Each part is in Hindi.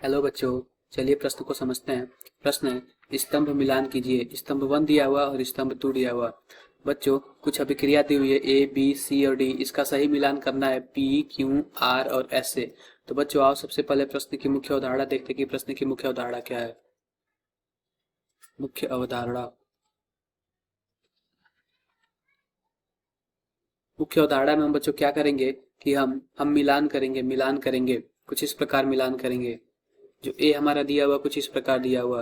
हेलो बच्चों, चलिए प्रश्न को समझते हैं। प्रश्न है, स्तंभ मिलान कीजिए। स्तंभ 1 दिया हुआ और स्तंभ 2 दिया हुआ। बच्चों, कुछ अभिक्रिया दी हुई है ए बी सी और डी। इसका सही मिलान करना है पी क्यू आर और एस से। तो बच्चों आओ सबसे पहले प्रश्न की मुख्य अवधारणा देखते हैं कि प्रश्न की मुख्य अवधारणा क्या है। मुख्य अवधारणा मुख्य अवधारणा में हम बच्चों क्या करेंगे कि हम मिलान करेंगे कुछ इस प्रकार मिलान करेंगे। जो ए हमारा दिया हुआ कुछ इस प्रकार दिया हुआ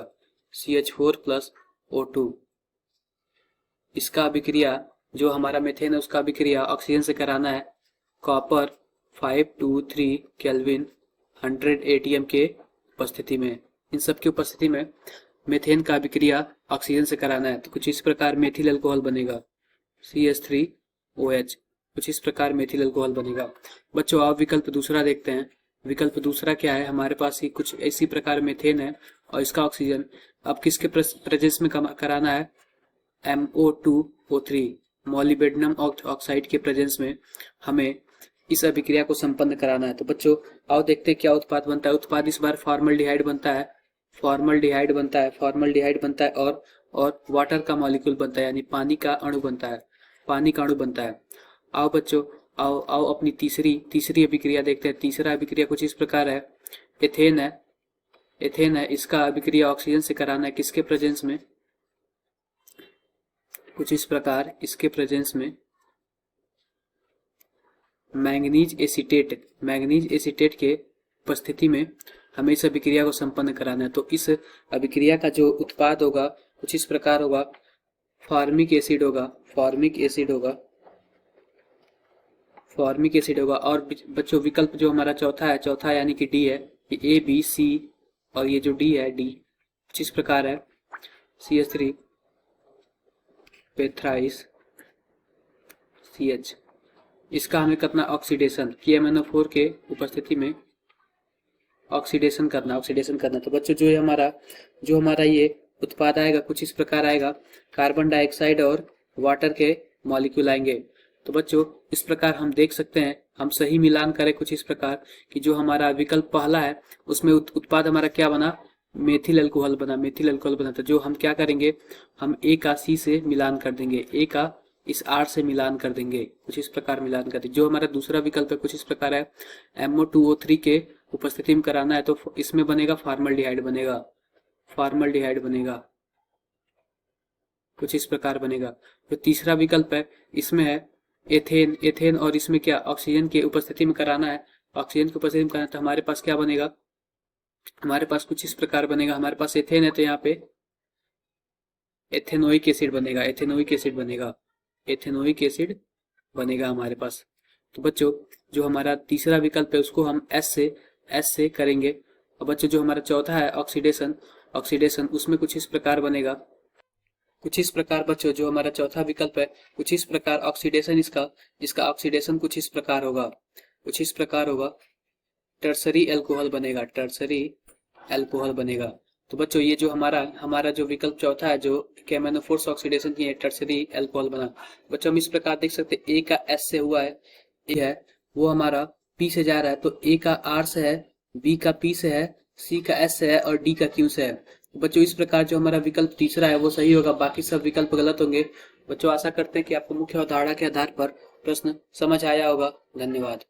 CH4 प्लस O2। इसका अभिक्रिया जो हमारा मेथेन है उसका अभिक्रिया ऑक्सीजन से कराना है कॉपर 523 केल्विन 100 ATM के उपस्थिति में। इन सब की उपस्थिति में मेथेन का अभिक्रिया ऑक्सीजन से कराना है। तो कुछ इस प्रकार मेथिल अल्कोहल बनेगा CH3OH। कुछ इस प्रकार मेथिल अल्कोहल बनेगा। बच्चों आप विकल्प दूसरा देखते हैं। विकल्प दूसरा क्या है, हमारे पास ही कुछ इसी प्रकार मेथेन है और इसका ऑक्सीजन अब किसके प्रेजेंस में कराना है MO2O3 मॉलिब्डेनम ऑक्साइड के प्रेजेंस में हमें इस अभिक्रिया को संपन्न कराना है। तो बच्चों आओ देखते हैं क्या उत्पाद बनता है। उत्पाद इस बार फॉर्मल्डिहाइड बनता है। फॉर्मल्डिहाइड बनता है और वाटर का मॉलिक्यूल बनता है, यानी पानी का अणु बनता है। पानी का अणु बनता है। आओ बच्चों आओ अपनी तीसरी अभिक्रिया देखते हैं। तीसरा अभिक्रिया कुछ इस प्रकार है। एथेन है। इसका अभिक्रिया ऑक्सीजन से कराना है किसके प्रेजेंस में, कुछ इस प्रकार इसके प्रेजेंस में मैंगनीज एसीटेट के उपस्थिति में हमें इस अभिक्रिया को संपन्न कराना है। तो इस अभिक्रिया का जो उत्पाद होगा कुछ इस प्रकार होगा। फॉर्मिक एसिड होगा। और बच्चों विकल्प जो हमारा चौथा यानी कि डी है, ये ए बी सी और ये जो डी है डी कुछ इस प्रकार है CH3 पेथ्राइस CH। इसका हमें करना ऑक्सीडेशन KMnO4 के उपस्थिति में ऑक्सीडेशन करना। तो बच्चों जो हमारा ये उत्पाद आएगा कुछ इस प्रकार आएगा। कार्बन डाइऑक्साइड और वाटर के मॉलिक्यूल आएंगे। तो बच्चों इस प्रकार हम देख सकते हैं, हम सही मिलान करें कुछ इस प्रकार कि जो हमारा विकल्प पहला है उसमें उत्पाद हमारा क्या बना, मेथिल अल्कोहल बना। तो जो हम क्या करेंगे, हम ए का सी से मिलान कर देंगे, ए का इस आर से मिलान कर देंगे। कुछ इस प्रकार मिलान कर देंगे। जो हमारा दूसरा विकल्प है कुछ इस प्रकार है। MO2O3 के उपस्थिति में कराना है तो इसमें बनेगा फॉर्मल्डिहाइड बनेगा। कुछ इस प्रकार बनेगा। जो तीसरा विकल्प है इसमें है एथेन और इसमें क्या ऑक्सीजन के उपस्थिति में कराना है। तो हमारे पास क्या बनेगा, हमारे पास कुछ इस प्रकार बनेगा। हमारे पास एथेन है तो यहाँ पे एथेनोइक एसिड बनेगा हमारे पास। तो बच्चों जो हमारा तीसरा विकल्प है उसको हम एस से करेंगे। और बच्चों जो हमारा चौथा है ऑक्सीडेशन उसमें कुछ इस प्रकार बनेगा। कुछ इस प्रकार बच्चों जो हमारा चौथा विकल्प है कुछ इस प्रकार ऑक्सीडेशन इसका ऑक्सीडेशन कुछ इस प्रकार होगा। टर्सरी अल्कोहल बनेगा। तो बच्चों ये जो हमारा जो विकल्प चौथा है जो KMnO4 ऑक्सीडेशन की है, टर्सरी अल्कोहल बना। बच्चों हम इस प्रकार देख सकते हैं ए का एस से हुआ है, ए है वो हमारा पी से जा रहा है। तो ए का आर से है, बी का पी से है, सी का एस से है और डी का क्यू से है। बच्चों इस प्रकार जो हमारा विकल्प तीसरा है वो सही होगा, बाकी सब विकल्प गलत होंगे। बच्चों आशा करते हैं कि आपको मुख्य अवधारणा के आधार पर प्रश्न समझ आया होगा। धन्यवाद।